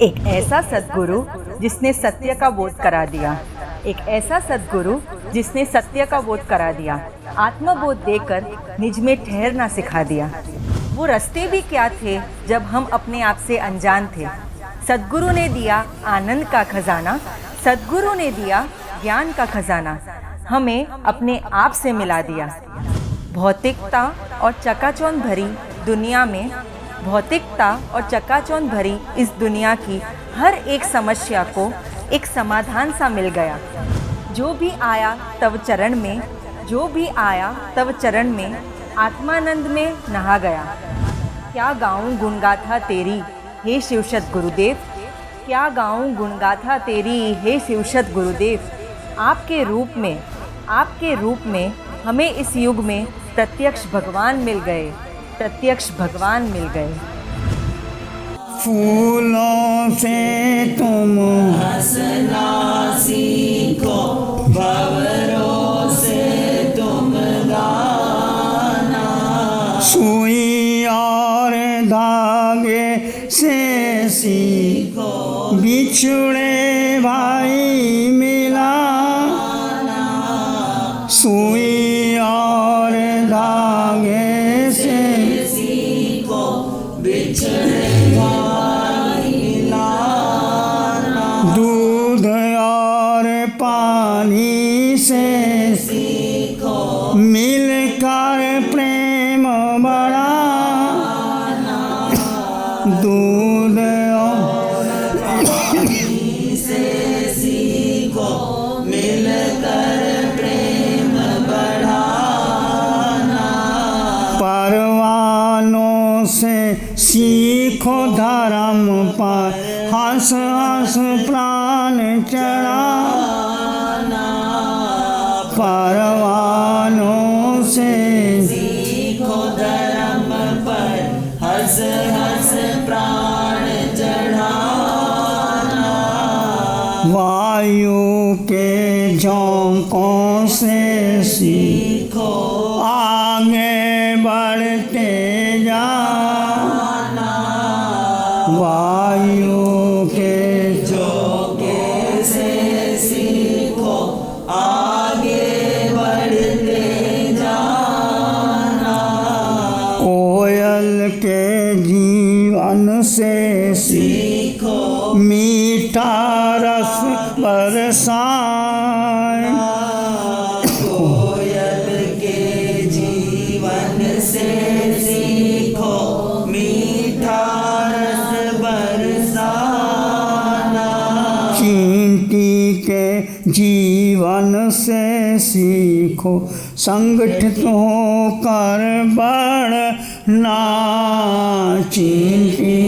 एक ऐसा सद्गुरु जिसने सत्य का बोध करा दिया, एक ऐसा सद्गुरु जिसने सत्य का बोध करा दिया, आत्मबोध देकर निज में ठहरना सिखा दिया। वो रास्ते भी क्या थे जब हम अपने आप से अनजान थे। सद्गुरु ने दिया आनंद का खजाना, सद्गुरु ने दिया ज्ञान का खजाना, हमें अपने आप से मिला दिया। भौतिकता और चकाचौंध भरी दुनिया में, भौतिकता और चकाचौंध भरी इस दुनिया की हर एक समस्या को एक समाधान सा मिल गया। जो भी आया तव चरण में, जो भी आया तव चरण में, आत्मानंद में नहा गया। क्या गाऊं गुणगाथा तेरी हे शिवशत गुरुदेव, क्या गाऊं गुणगाथा तेरी हे शिवशत गुरुदेव। आपके रूप में हमें इस युग में प्रत्यक्ष भगवान मिल गए, प्रत्यक्ष भगवान मिल गए। फूलों से तुम हंसना सीखो, भंवरों से तुम गाना, सुई और धागे से सीखो, बिछड़े भाई मिलाना, सुई और धागे से सीखो, बिछड़े भाई मिलाना, दूध और पानी से सीखो, मिलकर प्रेम बढ़ाना, दूध और पानी से सीखो, मिलकर प्रेम बढ़ाना, परवानों से सीखो धर्म पर हंस हंस प्राण चढ़ाना, परवानों से सीखो धर्म पर हंस हंस प्राण चढ़ाना, वायु के झोंकों से सीखो, आगे बढ़ते जाना, वायु के झोंके से सीखो, आगे बढ़ते जाना, कोयल के जीवन से सीखो, मीठा रस बरसाना, कोयल के जीवन से सीखो, मीठा रस बरसाना, चींटी के जीवन से सीखो, संगठित होकर बढ़ना, चींटी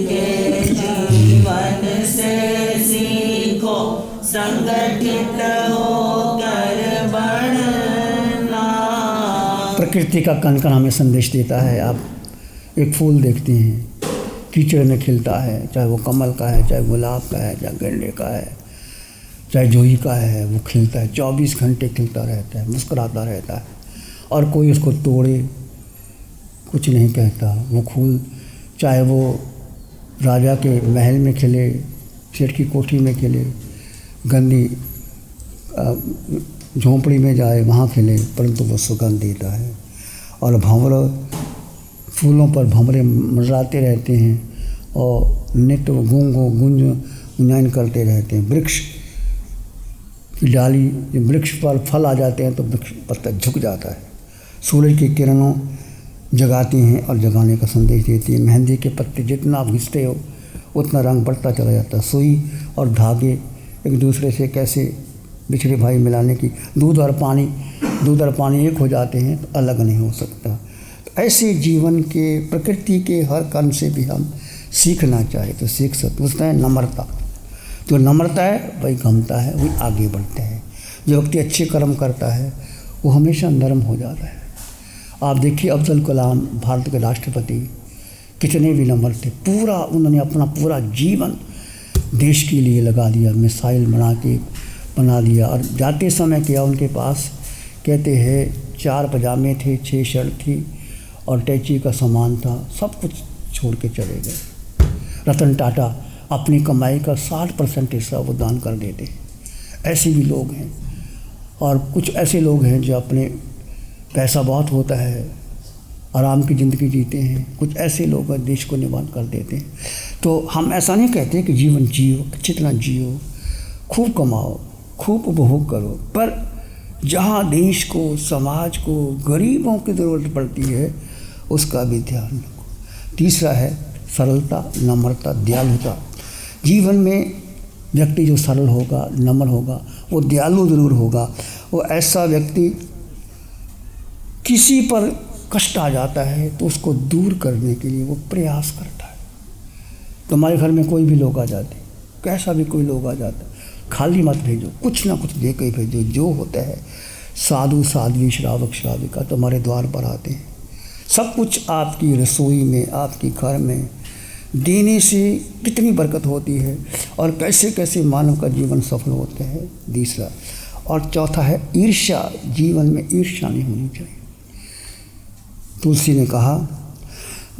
के जीवन से सीखो, संगठित होकर बढ़ना। प्रकृति का कण-कण हमें संदेश देता है। आप एक फूल देखते हैं, कीचड़ में खिलता है, चाहे वो कमल का है, चाहे गुलाब का है, चाहे गेंदे का है, चाहे जूही का है, वो खिलता है, 24 घंटे खिलता रहता है, मुस्कुराता रहता है, और कोई उसको तोड़े कुछ नहीं कहता। वो फूल चाहे वो राजा के महल में खिले, सेठ की कोठी में खिले, गंदी झोंपड़ी में जाए वहाँ खिले, परंतु वो सुगंध देता है। और भंवर फूलों पर भंवरे मंडराते रहते हैं और नित्य गुंजायन करते रहते हैं। वृक्ष की डाली, वृक्ष पर फल आ जाते हैं तो वृक्ष पत्ता झुक जाता है। सूरज की किरणों जगाती हैं और जगाने का संदेश देती है। मेहंदी के पत्ते जितना आप घिसते हो उतना रंग बढ़ता चला जाता है। सुई और धागे एक दूसरे से कैसे बिछड़े भाई मिलाने की, दूध और पानी एक हो जाते हैं तो अलग नहीं हो सकता। तो ऐसे जीवन के, प्रकृति के हर कर्म से भी हम सीखना चाहे तो सीख सकते। उसका है नम्रता। जो नम्रता है वही गमता है, वही आगे बढ़ता है। जो व्यक्ति अच्छे कर्म करता है वो हमेशा नरम हो जाता है। आप देखिए अब्दुल कलाम भारत के राष्ट्रपति कितने भी नम्र थे। उन्होंने अपना पूरा जीवन देश के लिए लगा दिया, मिसाइल बना दिया। और जाते समय किया उनके पास, कहते हैं 4 पजामे थे, 6 शर्ट थी और टैची का सामान था, सब कुछ छोड़ के चले गए। रतन टाटा अपनी कमाई का 60% हिस्सा वो दान कर देते हैं। ऐसे भी लोग हैं। और कुछ ऐसे लोग हैं जो अपने पैसा बहुत होता है, आराम की ज़िंदगी जीते हैं। कुछ ऐसे लोग देश को निवान कर देते हैं। तो हम ऐसा नहीं कहते कि जीवन जियो, अच्छी तरह जियो, खूब कमाओ, खूब उपभोग करो, पर जहाँ देश को, समाज को, गरीबों की ज़रूरत पड़ती है उसका भी ध्यान रखो। तीसरा है सरलता, नम्रता, दयालुता। जीवन में व्यक्ति जो सरल होगा, नम्र होगा, वो दयालु ज़रूर होगा। वो ऐसा व्यक्ति किसी पर कष्ट आ जाता है तो उसको दूर करने के लिए वो प्रयास करता है। तुम्हारे घर में कोई भी लोग आ जाते, कैसा भी कोई लोग आ जाता, खाली मत भेजो, कुछ ना कुछ दे के भेजो। जो होता है साधु साध्वी श्रावक श्राविका तुम्हारे द्वार पर आते हैं। सब कुछ आपकी रसोई में, आपके घर में देने से कितनी बरकत होती है और कैसे कैसे मानव का जीवन सफल होता है। तीसरा और चौथा है ईर्ष्या। जीवन में ईर्ष्या नहीं होनी चाहिए। तुलसी ने कहा,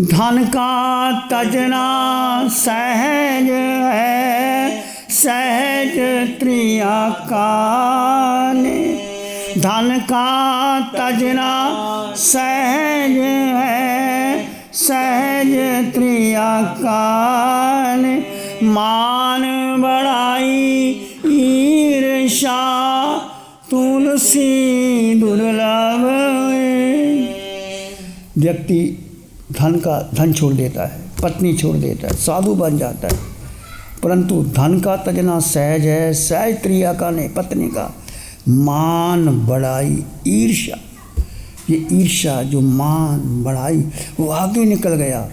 धन का तजना सहज है, सहज त्रिया काने। धन का तजना सहज है, सहज त्रिया काने। मान बड़ाई ईर्ष्या तुलसी दुर्लभ। व्यक्ति धन छोड़ देता है, पत्नी छोड़ देता है, साधु बन जाता है, परंतु धन का तजना सहज है, सहज त्रिया का नहीं, पत्नी का। मान बड़ाई ईर्ष्या, ये ईर्ष्या जो मान बड़ाई, वो आगे निकल गया,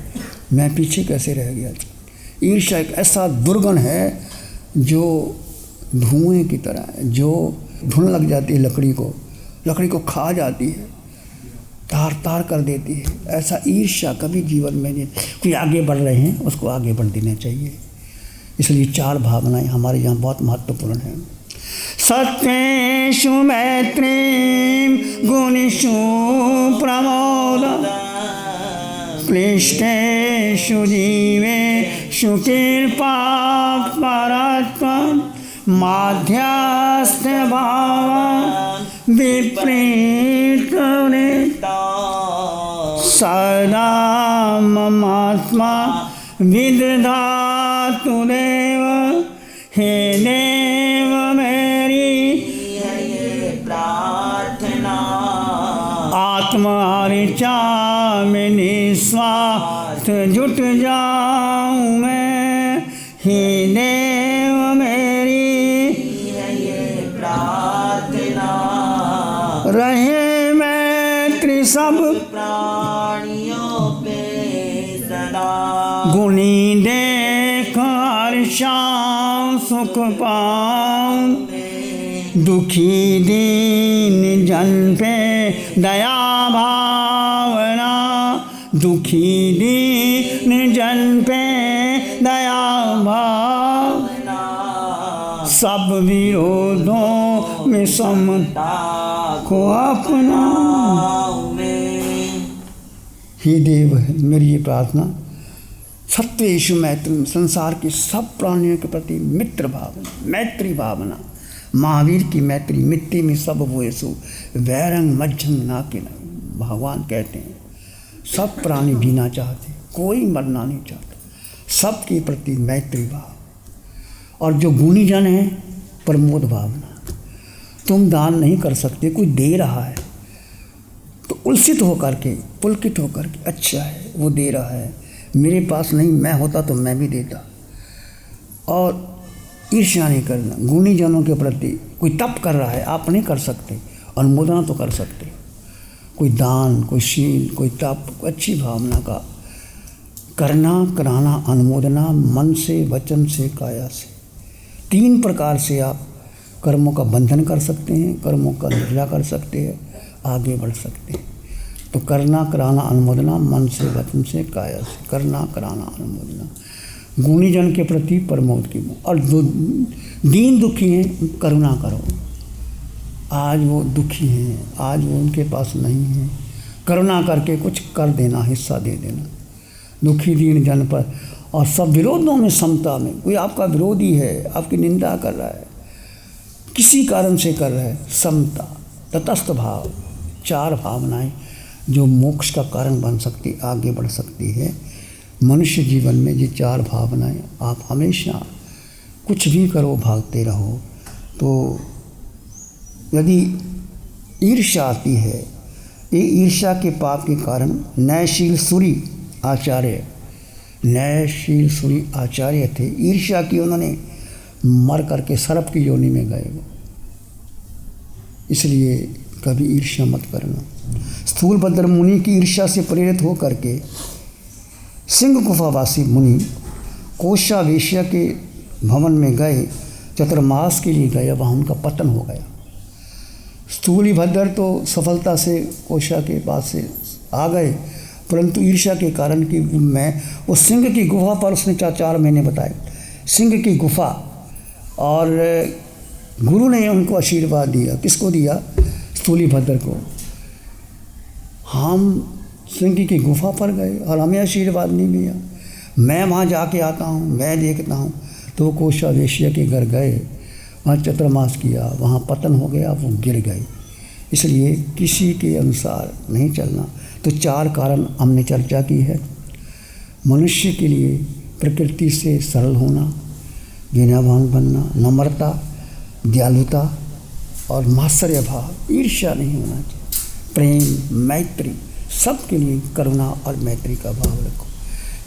मैं पीछे कैसे रह गया। ईर्ष्या एक ऐसा दुर्गुण है जो धुएं की तरह है, जो धुन लग जाती है लकड़ी को खा जाती है, तार तार कर देती है। ऐसा ईर्ष्या कभी जीवन में नहीं। कोई आगे बढ़ रहे हैं उसको आगे बढ़ देना चाहिए। इसलिए 4 भावनाएं हमारे यहाँ बहुत महत्वपूर्ण हैं। सत्येषु मैत्रीं गुणेषु प्रमोद, क्लिष्टेषु जीवेषु कृपा परत्वं, माध्यस्थ भाव विपरीत सदा ममात्मा विदधातु देव। हे देव मेरी प्रार्थना, आत्महरिचा में निस्वार्थ जुट जाऊं मैं। हे देव मेरी प्रार्थना, रहे मैत्री सब प्राणियों पे सदा। गुणी देख हर्षां सुख पाऊं, दुखी दीन जन पे दया भावना। दुखी दीन जन पे दया भावना, सब विरोधों में समता को अपना। हे देव, मेरी ये प्रार्थना, सत्येषु मैत्री, संसार के सब प्राणियों के प्रति मित्र भावना, मैत्री भावना। महावीर की मैत्री, मिट्टी में सब वोयसु वैरंग मज्जन ना के। भगवान कहते हैं सब प्राणी जीना चाहते, कोई मरना नहीं चाहता, सबके प्रति मैत्री भाव। और जो गुणी जन है प्रमोद भावना। तुम दान नहीं कर सकते, कोई दे रहा है तो उल्सित होकर के, पुलकित होकर के, अच्छा है वो दे रहा है, मेरे पास नहीं, मैं होता तो मैं भी देता। और ईर्ष्या नहीं करना। गुणी जनों के प्रति कोई तप कर रहा है, आप नहीं कर सकते, अनुमोदना तो कर सकते। कोई दान, कोई शील, कोई तप, कोई अच्छी भावना का करना, कराना, अनुमोदना मन से, वचन से, काया से। 3 प्रकार से आप कर्मों का बंधन कर सकते हैं, कर्मों का निर्जा कर सकते हैं, आगे बढ़ सकते हैं। तो करना, कराना, अनुमोदना मन से, वचन से, काया से। करना, कराना, अनुमोदना। गुणी जन के प्रति प्रमोद की। और जो दीन दुखी हैं करुणा करो। आज वो दुखी हैं, आज वो उनके पास नहीं है, करुणा करके कुछ कर देना, हिस्सा दे देना दुखी दीन जन पर। और सब विरोधों में समता में। कोई आपका विरोधी है, आपकी निंदा कर रहा है, किसी कारण से कर रहा है, समता, तटस्थ भाव, 4 भावनाएं जो मोक्ष का कारण बन सकती, आगे बढ़ सकती है। मनुष्य जीवन में ये 4 भावनाएं आप हमेशा कुछ भी करो भागते रहो। तो यदि ईर्ष्या आती है, ये ईर्ष्या के पाप के कारण न्यायशील सूरी आचार्य थे, ईर्ष्या की उन्होंने मर करके सर्प की योनि में गए। इसलिए कभी ईर्ष्या मत करना। स्थूलभद्र मुनि की ईर्ष्या से प्रेरित हो करके सिंह गुफावासी मुनि कोशा वेश्या के भवन में गए, चतुर्मास के लिए गए, वहाँ उनका पतन हो गया। स्थूलीभद्र तो सफलता से कोशा के पास से आ गए, परंतु ईर्ष्या के कारण कि मैं उस सिंह की गुफा पर उसने 4 महीने बताए, सिंह की गुफा, और गुरु ने उनको आशीर्वाद दिया। किसको दिया? स्थूलीभद्र को। हम सिंह की गुफा पर गए और हमें आशीर्वाद नहीं मिला, मैं वहाँ जाके आता हूँ, मैं देखता हूँ। तो कोशा वेश्या के घर गए, वहाँ चतुर्मास किया, वहाँ पतन हो गया, वो गिर गए। इसलिए किसी के अनुसार नहीं चलना। तो 4 कारण हमने चर्चा की है। मनुष्य के लिए प्रकृति से सरल होना, विनयवान बनना, नम्रता, दयालुता और मात्सर्य भाव, ईर्ष्या नहीं होना चाहिए, प्रेम, मैत्री, सबके लिए करुणा और मैत्री का भाव रखो।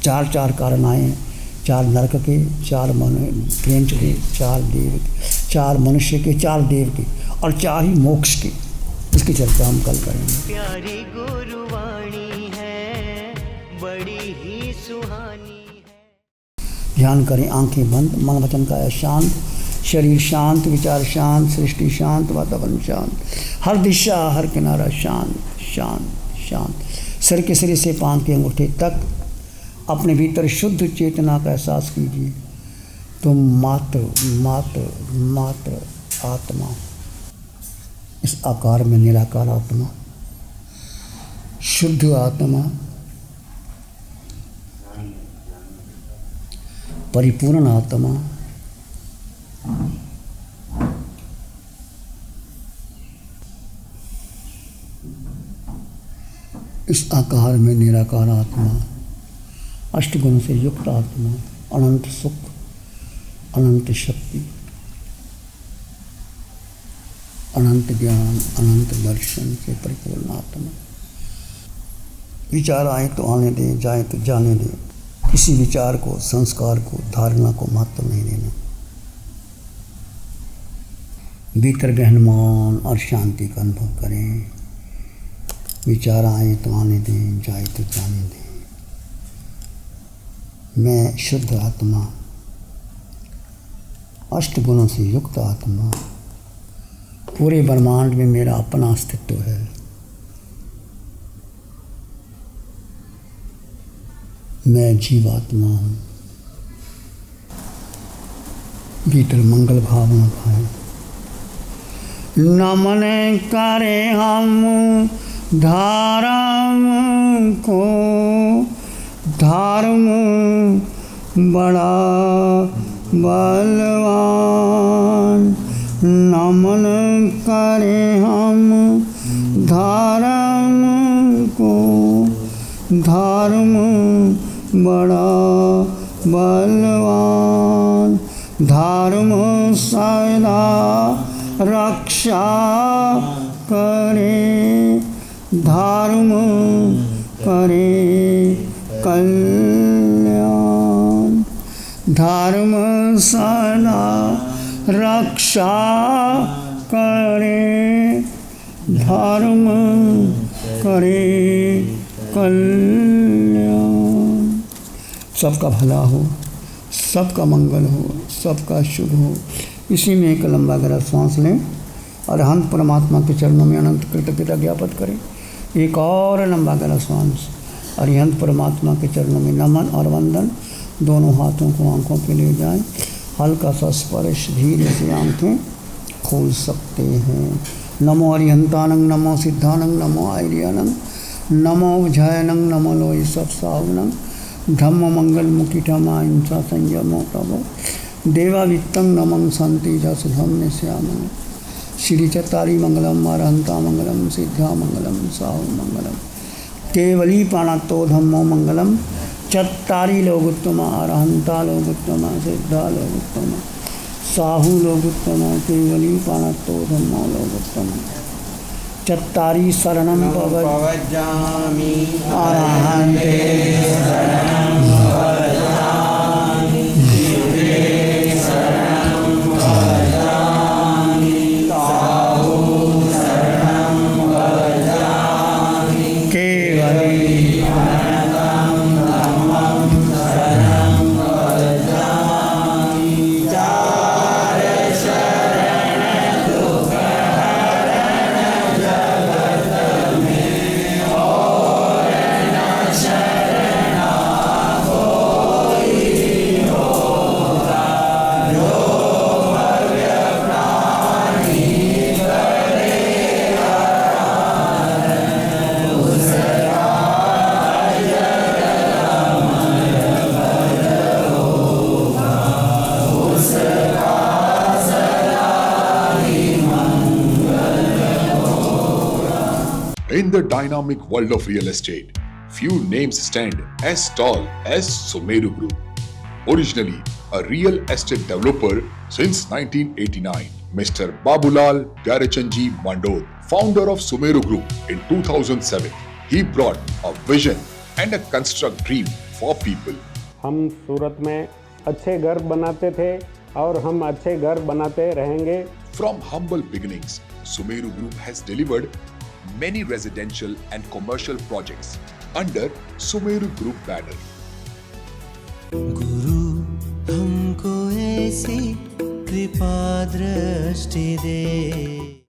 4 कारण आए हैं, 4 नरक के, 4 क्रेंच के, 4 देव के, 4 मनुष्य के, 4 देव के और 4 ही मोक्ष के। इसकी चर्चा हम कल करेंगे। प्यारी गुरुवाणी है, बड़ी ही सुहानी है। ध्यान करें, आंखें बंद, मन वचन काया शांत, शरीर शांत, विचार शांत, सृष्टि शांत, वातावरण शांत, हर दिशा हर किनारा शांत शांत शांत। सिर के सिरे से पांव के अंगूठे तक अपने भीतर शुद्ध चेतना का एहसास कीजिए। तुम मात्र मात्र मात्र आत्मा, इस आकार में निराकार आत्मा, शुद्ध आत्मा, परिपूर्ण आत्मा, इस आकार में निराकार आत्मा, अष्टगुण से युक्त आत्मा, अनंत सुख, अनंत शक्ति, अनंत ज्ञान, अनंत दर्शन से परिपूर्ण आत्मा। विचार आए तो आने दें, जाए तो जाने दें। किसी विचार को, संस्कार को, धारणा को महत्व नहीं देना। भीतर गहन मौन और शांति का अनुभव करें। विचार आए तो आने दें, जाए तो जाने दें। मैं शुद्ध आत्मा, अष्टगुणों से युक्त आत्मा, पूरे ब्रह्मांड में मेरा अपना अस्तित्व है। मैं जीवात्मा हूँ। भीतर मंगल भावना पाए। नमन करे हम धर्म को, धर्म बड़ा बलवान। नमन करे हम धर्म को, धर्म बड़ा बलवान। धर्म सदा रक्षा करे, धर्म करे कल्याण। धर्म सदा रक्षा करे, धर्म करे कल्याण। सबका भला हो, सबका मंगल हो, सबका शुभ हो। इसी में एक लंबा गहरा सांस लें और अनंत परमात्मा के चरणों में अनंत कृतज्ञता ज्ञापित करें। एक और लंबा गहरा सांस और अनंत परमात्मा के चरणों में नमन और वंदन। दोनों हाथों को आंखों पे ले जाएं। हल्का सा स्पर्श, धीरे से आंखें खोल सकते हैं। नमो अरिहंतानंग, नमो सिद्धानंग, नमो आर्यानंग, नमो उज्जयनंग, नमो लोई सब सावनंग, धम्म मंगल मुखिठमा हिंसा संयमो तमो देवावित्तं नमं शांति जस धम्म श्यामं श्री चतारी मंगलम अरहंता मंगलम सिद्धा मंगलम साहु मंगलम केवली प्राणतो धम्मो मंगलम चत्तारी लोगोत्तमा अरहंता लोगोत्तमा सिद्धा लोगोत्तमा साहु लोगोत्तमा केवली प्राणतो धम्मो लोगोत्तमा चत्तारी शरणं पवज्जामि अरहन्ते शरणं पवज्जामि शिवे शरणं पवज्जामि साहु शरणं पवज्जामि केवली प्रणतं धम्मं शरणं पवज्जामि चार शरण दुःखहरण जगत में और न शरणा कोई होगा जो भव्य प्राणी करे आराधन उसका जग अमर भर होगा उसका सदा ही मंगल होगा। In the dynamic world of real estate, few names stand as tall as Sumeru Group. Originally a real estate developer since 1989, Mr. Babulal Garachanji Mandod, founder of Sumeru Group in 2007, he brought a vision and a construct dream for people. हम सूरत में अच्छे घर बनाते थे और हम अच्छे घर बनाते रहेंगे। From humble beginnings, Sumeru Group has delivered many residential and commercial projects under Sumeru Group banner. गुरु हमको ऐसी कृपा दृष्टि दे।